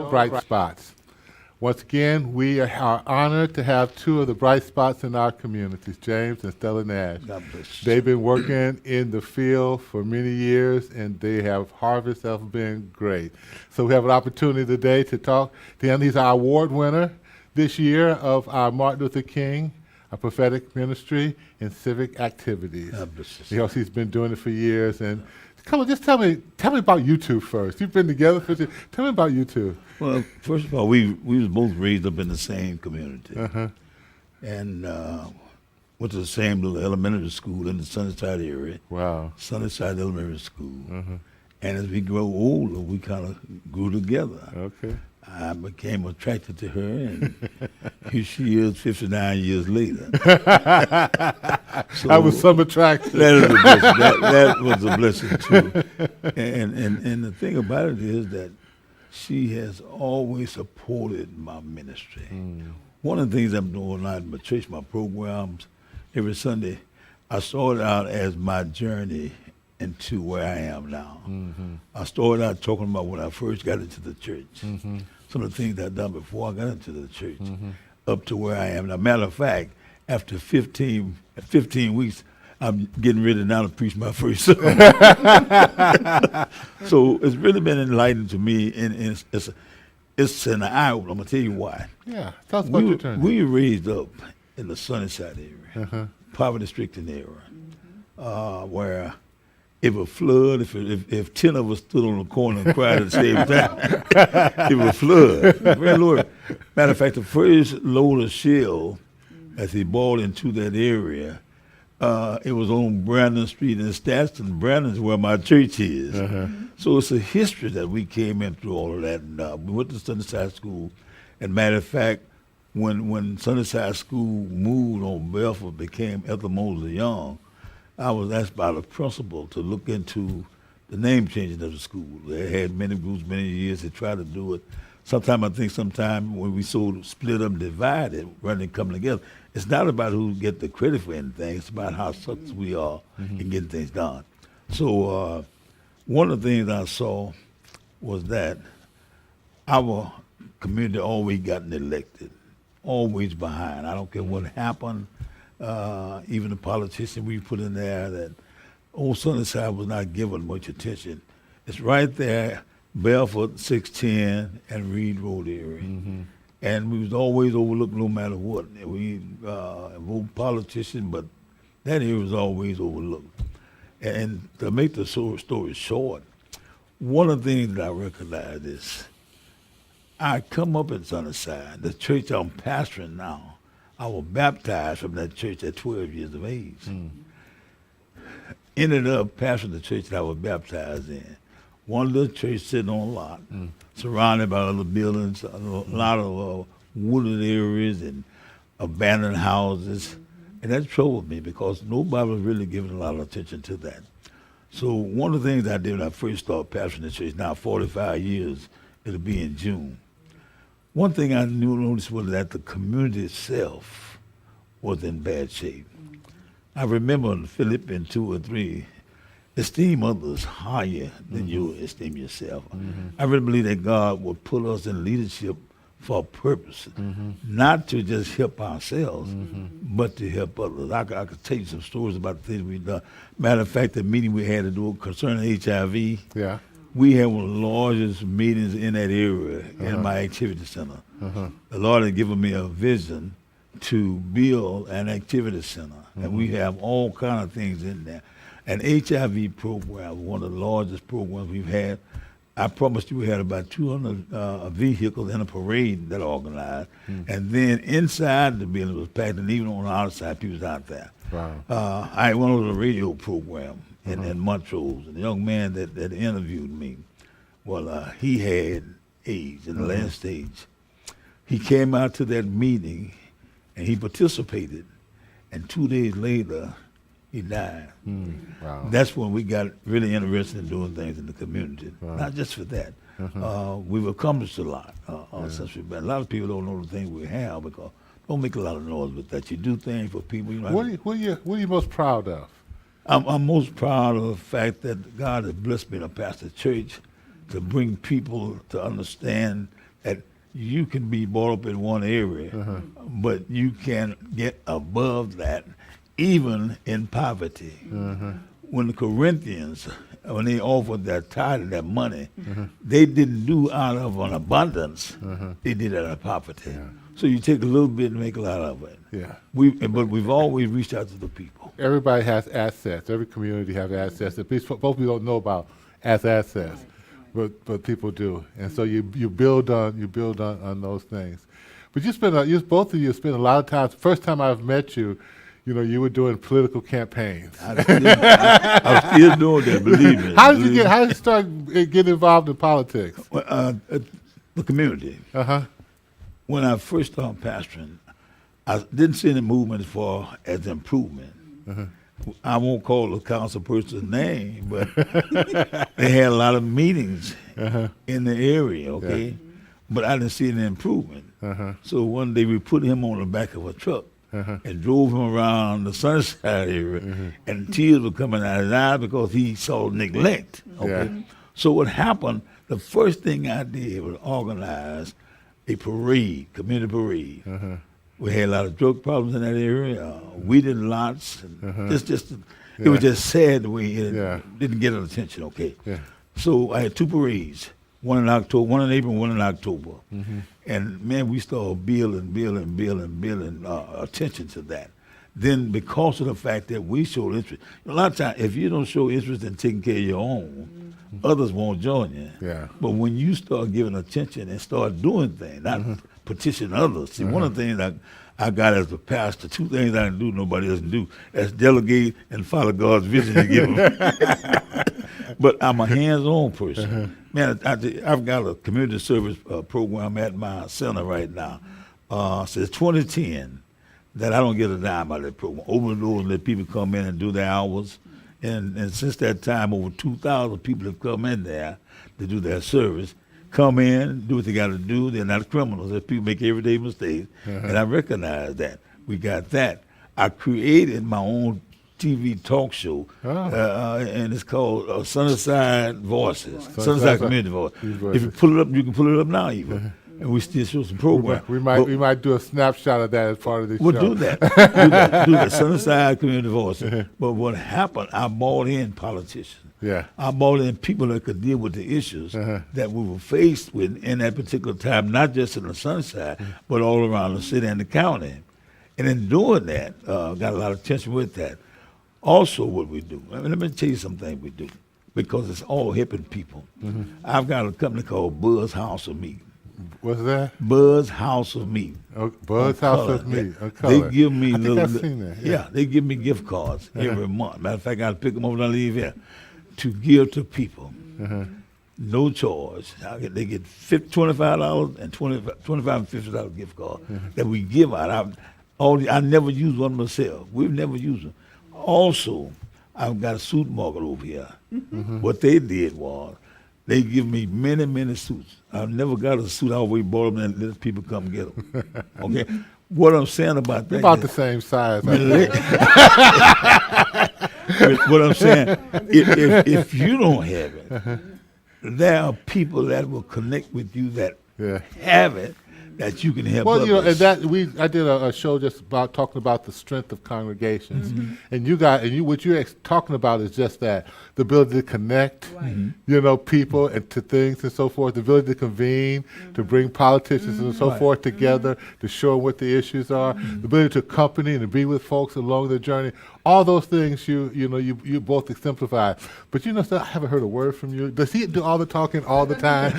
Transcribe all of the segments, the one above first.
Bright Spots. Once again, we are honored to have two of the bright spots in our communities, James and Stella Nash. God bless you. They've been working in the field for many years, and they have harvests have been great. So we have an opportunity today to talk to him. He's our award winner this year of our Martin Luther King, a prophetic ministry and civic activities. God bless you. Because he's been doing it for years. And come on, just tell me about you two first. You've been together for years. Tell me about you two. Well, first of all, we was both raised up in the same community, and went to the same little elementary school in the Sunnyside area. Wow. Sunnyside Elementary School. And as we grow older, we kind of grew together. Okay. I became attracted to her, and here she is 59 years later. So That was some attraction. that is a blessing. That was a blessing, too. And the thing about it is that she has always supported my ministry. One of the things I'm doing now in my church, my programs, every Sunday, I started out as my journey into where I am now. I started out talking about when I first got into the church, some of the things I'd done before I got into the church, up to where I am now. Matter of fact, after 15 weeks, I'm getting ready now to preach my first sermon. So it's really been enlightening to me, and it's an eye opener. I'm going to tell you why. Yeah. Tell us about your journey. We were raised up in the Sunnyside area, poverty-stricken area, where if a flood, if 10 of us stood on the corner and cried at the same time, it would flood. Very low. Matter of fact, the first load of shell, as he bought into that area, it was on Brandon Street in Stadston. Brandon's where my church is. So it's a history that we came in through all of that. And, we went to Sunnyside School. And matter of fact, when Sunnyside School moved on Belford, became Ethel Mosley Young, I was asked by the principal to look into the name changing of the school. They had many groups, many years. They tried to do it. Sometime when we split up, divided, rather than coming together, it's not about who get the credit for anything. It's about how successful we are in getting things done. So one of the things I saw was that our community always gotten elected, always behind. I don't care what happened. Even the politician we put in there, that old Sunnyside was not given much attention. It's right there, Belford, 610, and Reed Road area. And we was always overlooked no matter what. We vote politician, but that area was always overlooked. And to make the story short, one of the things that I recognize is I come up in Sunnyside, the church I'm pastoring now. I was baptized from that church at 12 years of age. Ended up pastoring the church that I was baptized in. One little church sitting on a lot, surrounded by other buildings, a lot of wooded areas and abandoned houses. And that troubled me because nobody was really giving a lot of attention to that. So one of the things I did when I first started pastoring the church, now 45 years, it'll be in June. One thing I noticed was that the community itself was in bad shape. I remember in Philippians 2 or 3, esteem others higher than you esteem yourself. I really believe that God will put us in leadership for a purpose, not to just help ourselves, but to help others. I could tell you some stories about the things we've done. Matter of fact, the meeting we had to do concerning HIV, we had one of the largest meetings in that area in my activity center. The Lord had given me a vision to build an activity center, and we have all kind of things in there. An HIV program, one of the largest programs we've had. I promised you we had about 200 vehicles in a parade that organized, and then inside the building was packed, and even on the outside, people was out there. Wow. I went on a radio program in Montrose, and the young man that interviewed me, well, he had AIDS in the last stage. He came out to that meeting, and he participated, and 2 days later, he died. Wow. That's when we got really interested in doing things in the community. Not just for that. We've accomplished a lot since we've been. A lot of people don't know the things we have because don't make a lot of noise with that. You do things for people. You know, What are you most proud of? I'm most proud of the fact that God has blessed me to pastor church, to bring people to understand that you can be brought up in one area, but you can get above that, even in poverty. When the Corinthians, when they offered their tithe and their money, they didn't do out of an abundance. They did it out of poverty. So you take a little bit and make a lot of it. Yeah. But we've always reached out to the people. Everybody has assets. Every community has assets that most people don't know about as assets, but people do. And so you build on those things. But both of you spend a lot of time. First time I've met you, you were doing political campaigns. I'm still doing that, believe me. How did you start getting involved in politics? The community. When I first started pastoring, I didn't see any movement as far as improvement. I won't call the council person's name, but they had a lot of meetings in the area, okay? Yeah. But I didn't see any improvement. So one day we put him on the back of a truck and drove him around the Sunnyside area, and tears were coming out of his eyes because he saw neglect, okay? Yeah. So what happened, the first thing I did was organize a parade, community parade. We had a lot of drug problems in that area, weeding lots. And it was just sad the way it didn't get attention, okay? Yeah. So I had two parades, one in October, one in April, one in October. And man, we started building attention to that. Then because of the fact that we showed interest, a lot of times if you don't show interest in taking care of your own, others won't join you. Yeah. But when you start giving attention and start doing things, not petition others. See, one of the things I got as a pastor, two things I can do nobody else can do. That's delegate and follow God's vision to give them. But I'm a hands-on person. Man, I've got a community service program at my center right now. Since 2010, that I don't get a dime out of that program. Open the doors and let people come in and do their hours. And since that time, over 2,000 people have come in there to do their service. Come in, do what they got to do. They're not criminals. They're people make everyday mistakes. And I recognize that. We got that. I created my own TV talk show, and it's called Sunnyside Voices, Sunnyside Community Voice. If you pull it up, you can pull it up now even. And we still show some program. We might do a snapshot of that as part of this show. We'll do that. do that. Sunnyside Community Voice. But what happened, I brought in politicians. Yeah. I brought in people that could deal with the issues that we were faced with in that particular time, not just in the Sunnyside, but all around the city and the county. And in doing that, got a lot of attention with that. Also what we do, let me tell you something we do, because it's all helping people. I've got a company called Buzz House of Meat. What's that? Buzz House of Meat. Buzz House of Meat. They give me I've seen that. Yeah, they give me gift cards every month. Matter of fact, I got to pick them up when I leave here to give to people. No charge. They get $25 and $25 and $50 gift card that we give out. I never use one myself. We've never used them. Also, I've got a suit market over here. What they did was they give me many, many suits. I've never got a suit. I always bought them and let people come get them. Okay? What I'm saying about that about the same size. What I'm saying, if you don't have it, there are people that will connect with you that have it, that you can help others. Well, and I did a show just about talking about the strength of congregations, and what you're talking about is just that, the ability to connect, people and to things and so forth, the ability to convene, to bring politicians and so forth together, to show what the issues are, the ability to accompany and to be with folks along their journey. All those things you both exemplify. But I haven't heard a word from you. Does he do all the talking all the time?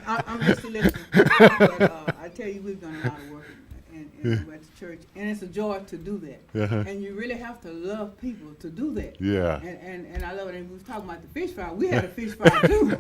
I'm just listening. But I tell you, we've done a lot of work at the church, and it's a joy to do that. And you really have to love people to do that. Yeah. And I love it. And we was talking about the fish fry. We had a fish fry too.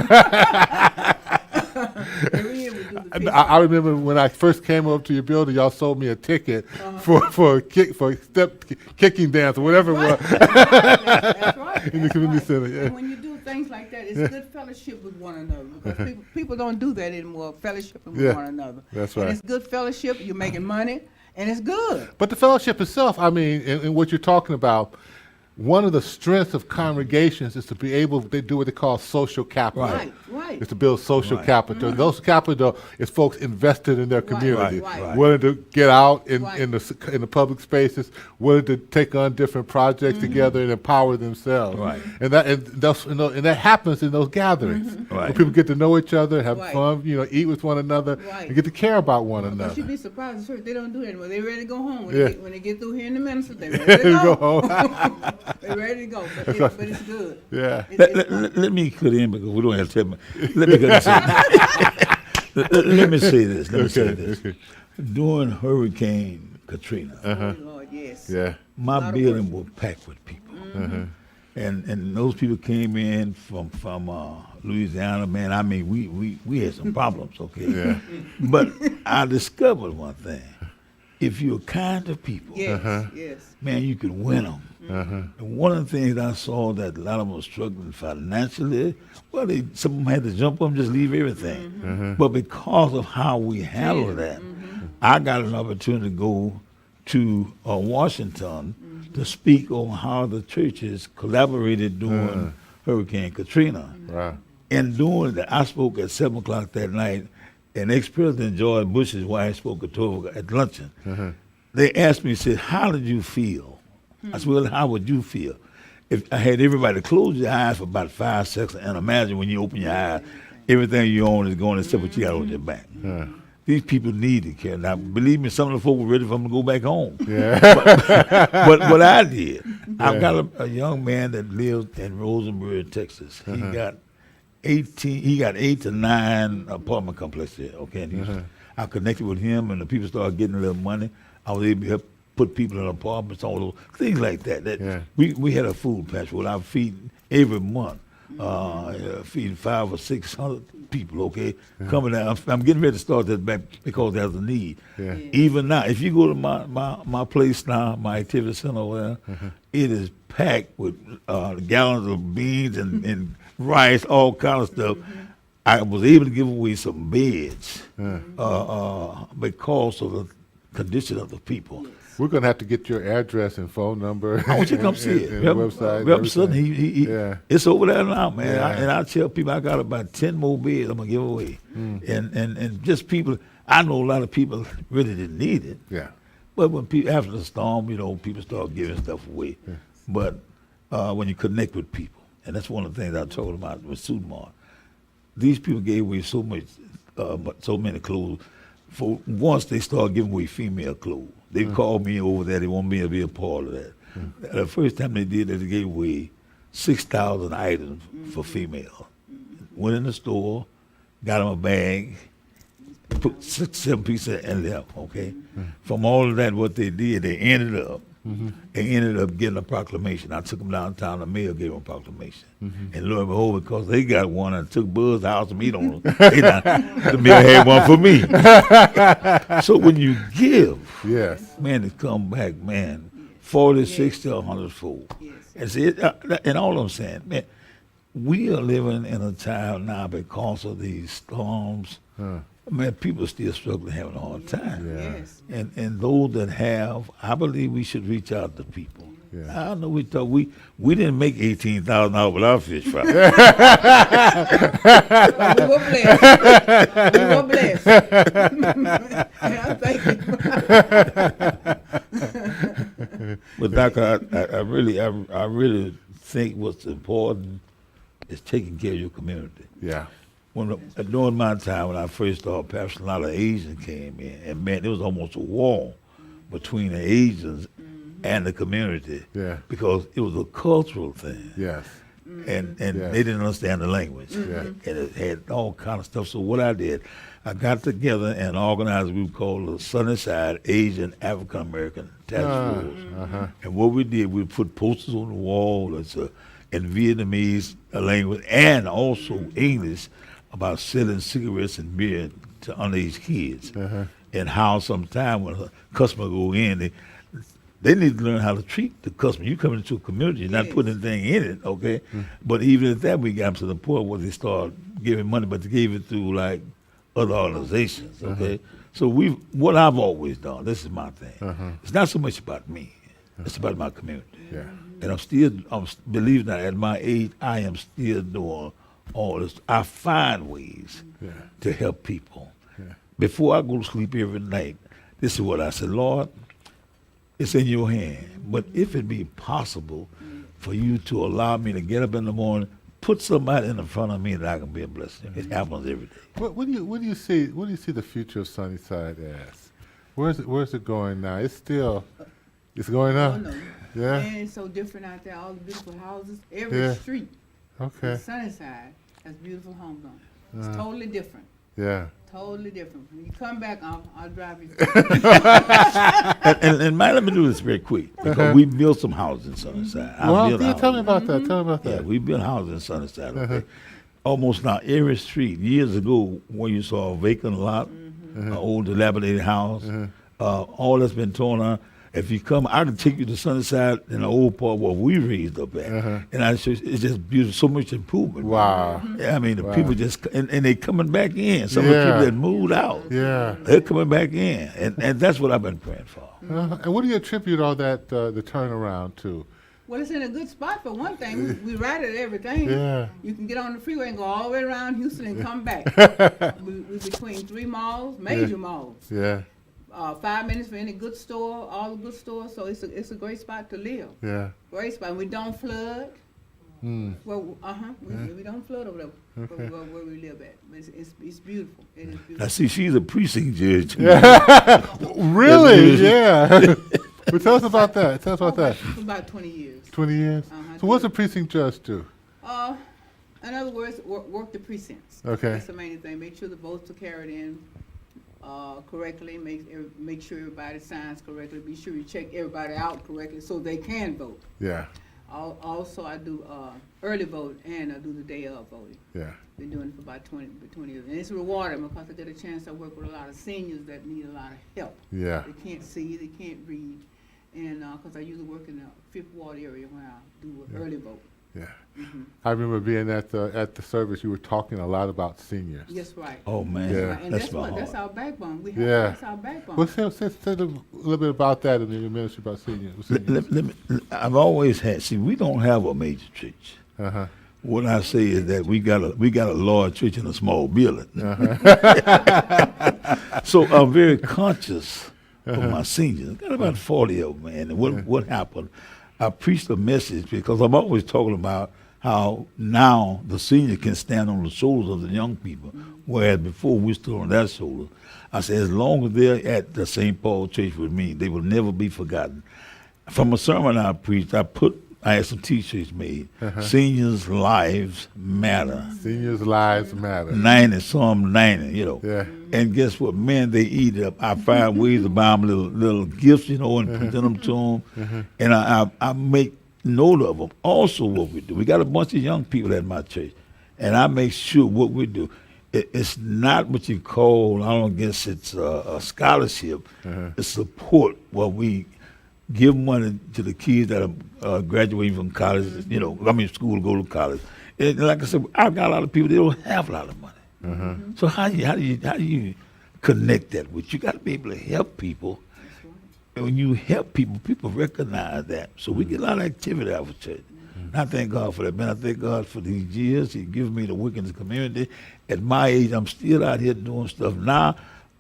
Every year we do the fish fry. I remember when I first came up to your building, y'all sold me a ticket for kicking dance or whatever it was. That's right. In the community center. Yeah. And when you do things like that, it's good fellowship with one another, because people don't do that anymore, fellowship with one another. That's right. And it's good fellowship, you're making money, and it's good. But the fellowship itself, and what you're talking about, one of the strengths of congregations is to be able to do what they call social capital. Right. Is to build social Right. capital. Those capital is folks invested in their community, right. willing to get out in Right. in the public spaces, willing to take on different projects together and empower themselves. Right. And that happens in those gatherings. Where Right. people get to know each other, have Right. fun, eat with one another, Right. and get to care about one But another. you'd be surprised, sir, they don't do that anymore. They ready to go home. Yeah. When they get through hearing the minister, they ready to Go go. home. They ready to go. But it's good. Yeah. Let me cut in because we don't have time. Let me cut in. Let me say this. Let me say this. Okay. During Hurricane Katrina, Oh, Lord, yes. Yeah. my Lot of building was packed with people, Mm-hmm. and those people came in from Louisiana. Man, I mean, we had some problems, okay. Yeah. But I discovered one thing: if you're kind to people, Yes, yes. man, you can win them. And one of the things I saw that a lot of them were struggling financially. Well, some of them had to jump up and just leave everything. But because of how we handle that, I got an opportunity to go to Washington to speak on how the churches collaborated during Hurricane Katrina. Right. And doing that, I spoke at 7 o'clock that night, and ex-President George Bush's wife spoke at 12 at luncheon. They asked me, said, how did you feel? I said, well, how would you feel? If I had everybody close your eyes for about 5 seconds and imagine when you open your eyes, everything you own is going except what you got on your back. These people need to care. Now, believe me, some of the folk were ready for them to go back home. Yeah. But what I did, I've got a young man that lives in Rosenberg, Texas. He got 8 to 9 apartment complexes there, okay? And I connected with him, and the people started getting a little money. I was able to help put people in apartments, all those things like that. We had a food pantry where I'm feeding every month, feeding 500 or 600 people, okay? Coming out. I'm getting ready to start that back because there's a need. Yeah. Even now, if you go to my place now, my activity center over there, it is packed with gallons of beans and rice, all kind of stuff. I was able to give away some beds because of the condition of the people. We're going to have to get your address and phone number. I want you to come see it. And website. Rep Sutton, Yeah. it's over there now, man. Yeah. And I tell people I got about 10 more beds I'm going to give away. And just people, I know a lot of people really didn't need it. Yeah. But when people, after the storm, people start giving stuff away. But when you connect with people, and that's one of the things I told about with Sudamar, these people gave away so many clothes. For once they started giving away female clothes. They called me over there. They want me to be a part of that. The first time they did that, they gave away 6,000 items for female. Went in the store, got them a bag, put 6, 7 pieces and left, okay? From all of that, what they did, they ended up getting a proclamation. I took them downtown, the mayor gave them a proclamation. And lo and behold, because they got one and took Buzz House and meat on them, the mayor had one for me. So when you give, Yes. man, it come back, man, 40, 60, 100 fold. And see, and all I'm saying, man, we are living in a time now because of these storms. Man, people are still struggling, having a hard time. Yeah. Yes. And those that have, I believe we should reach out to people. Yeah. I know we didn't make $18,000 with our fish fry. But we were blessed. We were blessed. And I thank you. But Doctor, I really think what's important is taking care of your community. Yeah. During my time when I first started pastoring, a lot of Asians came in, and man, there was almost a war between the Asians and the community. Yeah. Because it was a cultural thing. Yes. And Yes. they didn't understand the language. Yeah. And it had all kind of stuff. So what I did, I got together and organized a group called the Sunnyside Asian African American Task Force. And what we did, we put posters on the wall that's in Vietnamese language and also English about selling cigarettes and beer to underage kids. And how sometime when a customer go in, they need to learn how to treat the customer. You come into a community, you're not Yes. putting anything in it, okay? But even at that, we got them to the point where they start giving money, but they gave it through like other organizations, okay? So what I've always done, this is my thing. It's not so much about me. It's about my community. Yeah. And believe it or not, at my age, I am still doing all this. I find ways Yeah. to help people. Yeah. Before I go to sleep every night, this is what I said, Lord, it's in your hand. But if it be possible for you to allow me to get up in the morning, put somebody in the front of me that I can be a blessing. It happens every day. What do you see the future of Sunnyside as? Where's it going now? It's going Oh, up. no. Yeah. Man, it's so different out there. All the beautiful houses. Every Yeah. street Okay. in Sunnyside has beautiful homes on it. It's totally different. Yeah. Totally different. When you come back, I'll drive you. And let me do this very quick because we built some houses in Sunnyside. Well, built yeah, houses. tell me about that. Tell me about Yeah, that. we built houses in Sunnyside. Okay? Almost now every street years ago, where you saw a vacant lot, an old dilapidated house, all that's been torn down. If you come, I can take you to Sunnyside in the old part where we raised up at, and it's just beautiful, so much improvement. Wow. Yeah, I mean, the Wow. people just and they coming back in. Some of the Yeah. people that moved out, Yeah. they're coming back in, and that's what I've been praying for. And what do you attribute all that the turnaround to? Well, it's in a good spot for one thing. We ride it everything. Yeah. You can get on the freeway and go all the way around Houston and come back. we between 3 malls, major malls. Yeah. 5 minutes for any good store, all the good stores. So it's a great spot to live. Yeah. Great spot. We don't flood. Hmm. Well, we don't flood over there where we live at. It's beautiful. It is Now, beautiful. see, she's a precinct judge. Really? Yeah. Well, tell us about that. Tell us about that. For about 20 years. 20 years. So what's a precinct judge do? In other words, work the precincts. Okay. That's the main thing. Make sure the votes are carried in correctly. Make sure everybody signs correctly. Be sure you check everybody out correctly so they can vote. Yeah. Also, I do early vote and I do the day of voting. Yeah. Been doing it for about 20 years. And it's rewarding because I get a chance to work with a lot of seniors that need a lot of help. Yeah. They can't see, they can't read. And because I usually work in the Fifth Ward area when I do early vote. Yeah. Mhm. I remember being at the service. You were talking a lot about seniors. Yes, right. Oh man, Yeah. Right. And that's my that's heart. our backbone. Yeah. That's our backbone. Well, say a little bit about that in your ministry about seniors. I've always had. See, we don't have a major church. Uh-huh. What I say is that we got a large church in a small building. So I'm very conscious of my seniors. Got about 40 of them, man. And what happened? I preached a message because I'm always talking about how now the senior can stand on the shoulders of the young people, whereas before we stood on their shoulders. I said, as long as they're at the St. Paul Church with me, they will never be forgotten. From a sermon I preached, I had some T-shirts made. Seniors' lives matter. Seniors' lives matter. 90, you know. Yeah. And guess what? Man, they eat it up. I find ways to buy them little gifts, you know, and present them to them. And I make note of them. Also, what we do, we got a bunch of young people at my church, and I make sure what we do. It's not what you call, I don't guess it's a scholarship. It's support where we give money to the kids that are graduating from college, you know, school to go to college. And like I said, I've got a lot of people, they don't have a lot of money. So how do you connect that with? You got to be able to help people. And when you help people, people recognize that. So we get a lot of activity out of church. And I thank God for that, man. I thank God for these years. He gives me the work in the community. At my age, I'm still out here doing stuff now.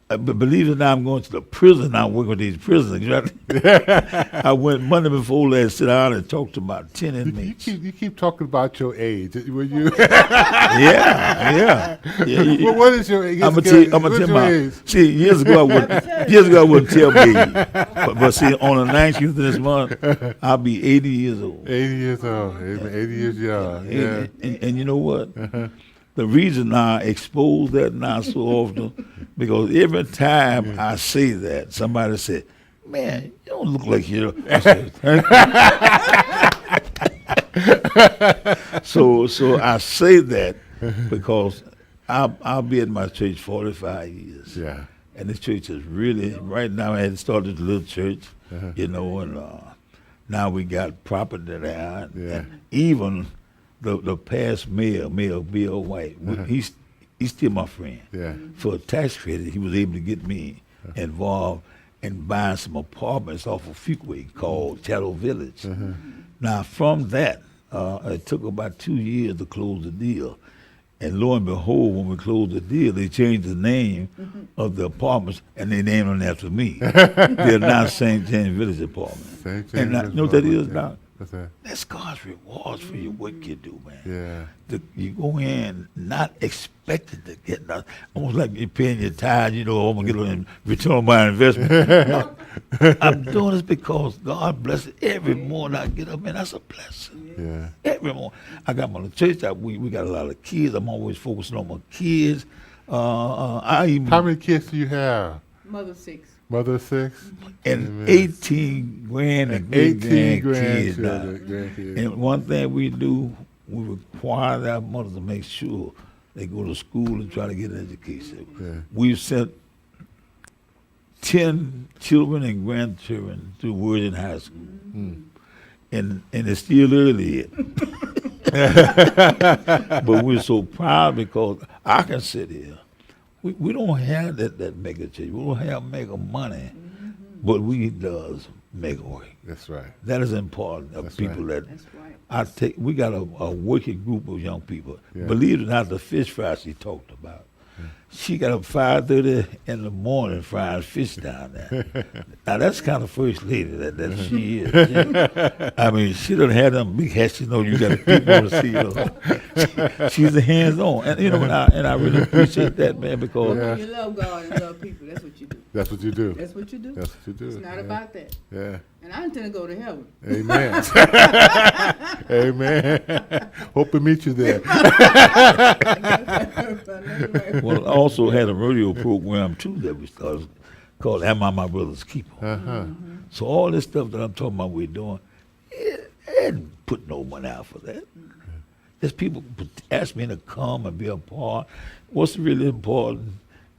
But believe it or not, I'm going to the prison now, working with these prisoners. I went Monday before last, sit down and talked to about 10 inmates. You keep talking about your age. Were you? Yeah. Well, what is your age? I'm gonna tell my. Age? See, years ago I wouldn't tell me. But see, on the 19th of this month, I'll be 80 years old. 80 years old. 80 years young. Yeah. And you know what? The reason I expose that now so often, because every time I say that, somebody said, "Man, you don't look like you." I said, so I say that because I'll be at my church 45 years. Yeah. And this church is really, right now I had started a little church, you know, and now we got property there. Yeah. And even the past mayor Bill White, he's still my friend. Yeah. For a tax credit, he was able to get me involved and buying some apartments off of Fuquay called Shadow Village. Now, from that, it took about 2 years to close the deal. And lo and behold, when we closed the deal, they changed the name of the apartments, and they named them after me. They're now St. James Village Apartments. St. James And Village you know what that is Apartments, now? What's that? That's God's rewards for your work you do, man. Yeah. You go in not expecting to get nothing. Almost like you're paying your tithe, you know, I'm going to get a return on my investment. No, I'm doing this because God blesses every morning I get up, man. That's a blessing. Yeah. Every morning. I got my little church. We got a lot of kids. I'm always focusing on my kids. I even How many kids do you have? Mother 6. Mother of 6? and Amen. 18 grand and 18 grandkids now. grandkids. And one thing we do, we require our mothers to make sure they go to school and try to get an education. Yeah. We've sent 10 children and grandchildren through Virgin High School. And it's still early yet. But we're so proud because I can sit here. We don't have that mega church. We don't have mega money, but we does mega work. That's right. That is important of That's people right. That's right. we got a working group of young people. Yeah. Believe it or not, the fish fry she talked about. She got up 5:30 in the morning frying fish down there. Now that's kind of first lady that she is. I mean, she doesn't have them big hats. You know, you got to people on to see her. She's a hands-on, and you know, and I really appreciate that, man, because Yeah. You love God and love people. That's what you do. That's what you do. That's what you do. That's what you do. It's not yeah. about that. Yeah. And I intend to go to heaven. Amen. Amen. Hope to meet you there. well, I also had a radio program too that we started called "Am I My Brother's Keeper?" Uh-huh. So all this stuff that I'm talking about we're doing, it didn't put no money out for that. Just people ask me to come and be a part. What's really important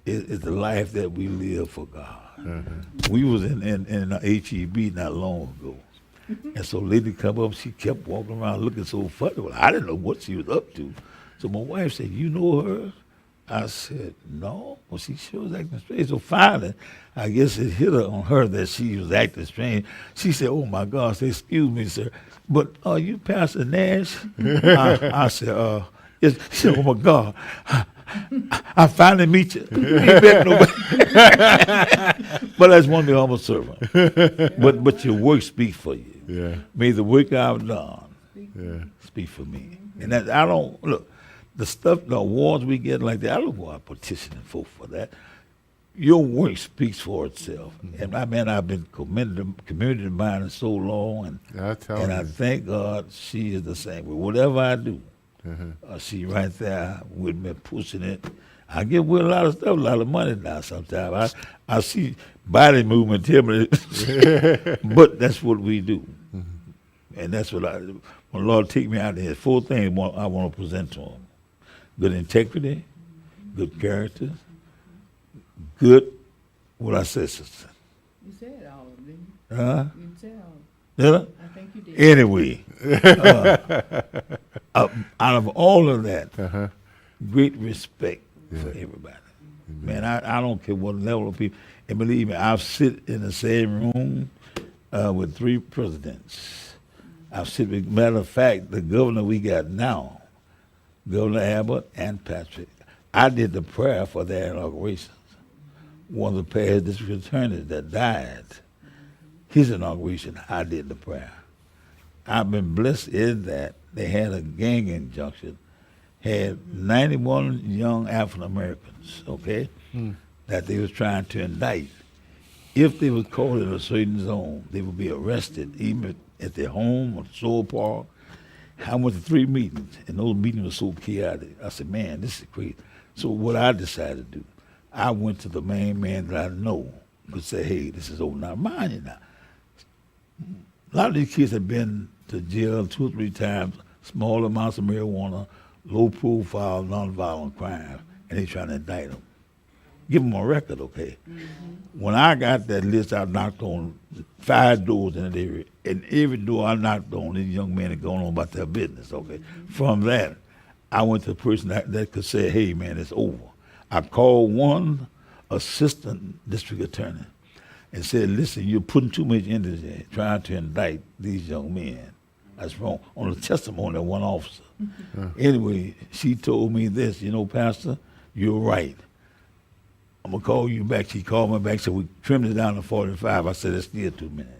is the life that we live for God. We was in HEB not long ago. And so lady come up, she kept walking around looking so funny. Well, I didn't know what she was up to. So my wife said, "You know her?" I said, "No." Well, she sure was acting strange. So finally, I guess it hit her on her that she was acting strange. She said, "Oh my God," said, "Excuse me, sir, but are you Pastor Nash?" I said, yes. She said, "Oh my God, I finally meet you." Ain't met nobody. But that's one thing I'm a servant. But your work speaks for you. Yeah. May the work I've done Yeah. speak for me. And that I don't look the stuff, the awards we get like that. I don't go out petitioning folk for that. Your work speaks for itself. And I mean, I've been community minded so long, and I tell and you. I thank God she is the same way. Whatever I do, she right there with me pushing it. I get with a lot of stuff, a lot of money now. Sometimes I see body movement tell me, but that's what we do, and that's what when the Lord take me out there. 4 things I want to present to Him: good integrity, good character, good. What I said, sister? You said all of them, didn't Huh? you? You said all of them. Did I? I think you did. Anyway, out of all of that, great respect for everybody. Man, I don't care what level of people. And believe me, I've sit in the same room with 3 presidents. I've sit with, matter of fact, the governor we got now, Governor Abbott and Patrick, I did the prayer for their inaugurations. One of the past district attorneys that died, his inauguration, I did the prayer. I've been blessed in that they had a gang injunction, had 91 young African Americans, okay, that they was trying to indict. If they was caught in a certain zone, they would be arrested, even at their home or Soul Park. I went to 3 meetings, and those meetings were so chaotic. I said, man, this is crazy. So what I decided to do, I went to the main man that I know, could say, hey, this is over. Now, mind you now, a lot of these kids have been to jail 2 or 3 times, small amounts of marijuana, low profile, nonviolent crime, and they trying to indict them. Give them a record, okay? When I got that list, I knocked on 5 doors in that area, and every door I knocked on, these young men had gone on about their business, okay? From that, I went to a person that could say, hey, man, it's over. I called one assistant district attorney. and said, listen, you're putting too much into this, trying to indict these young men. That's wrong. On the testimony of one officer. Anyway, she told me this, you know, Pastor, you're right. I'm going to call you back. She called me back, said, we trimmed it down to 45. I said, it's still 2 minutes.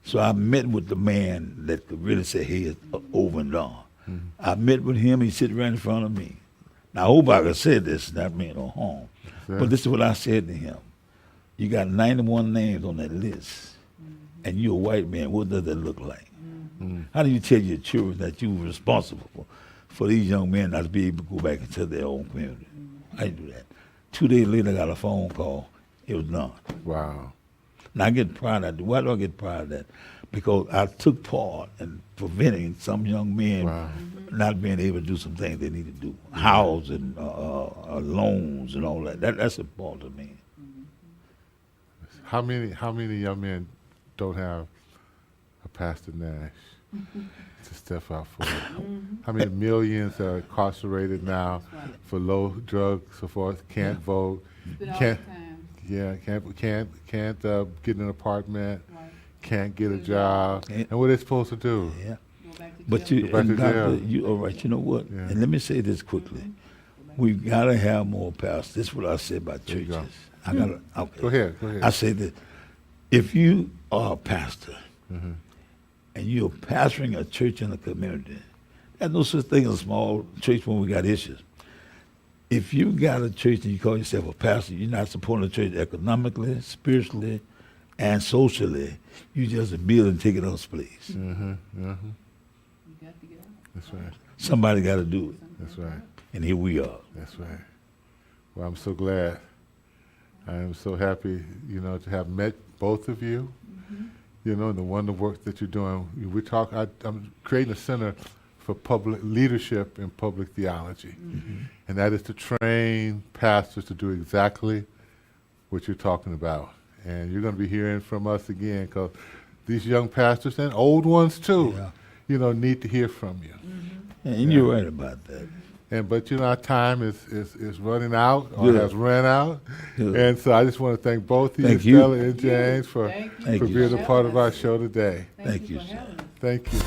So I met with the man that could really say, hey, it's over and done. I met with him. He sat right in front of me. Now, I hope I could say this, not mean no harm. But this is what I said to him. You got 91 names on that list, and you're a white man. What does that look like? How do you tell your children that you're responsible for these young men not to be able to go back into their own community? I didn't do that. 2 days later, I got a phone call. It was done. Wow. Now, I get pride of that. Why do I get pride of that? Because I took part in preventing some young men not being able to do some things they need to do. Housing, loans, and all that. That's important to me. How many young men don't have a Pastor Nash to step out for? How many millions are incarcerated now for low drugs, so forth? Can't vote. Can't. Yeah, can't get an apartment. Can't get a job. And what are they supposed to do? Yeah. But you, back to Doctor, jail. you all right? You know what? Yeah. And let me say this quickly: we've got to have more pastors. This is what I say about There you churches. go. I gotta. Okay. Go ahead. I say that if you are a pastor and you're pastoring a church in a community, there's no such thing as a small church when we got issues. If you got a church and you call yourself a pastor, you're not supporting the church economically, spiritually, and socially. You just a building taking up space. That's right. Somebody got to do it, That's right. and here we are. That's right. Well, I'm so glad. I am so happy, to have met both of you. And the wonderful work that you're doing. I'm creating a center for public leadership in public theology, and that is to train pastors to do exactly what you're talking about. And you're going to be hearing from us again, because these young pastors and old ones too, need to hear from you. And you're right about that. But our time is running out, or Good. has run out. Good. And so I just want to thank both of Thank you, you. Stella and James, for Thank you. being a part of our show today. Thank you, for sir. having us. Thank you.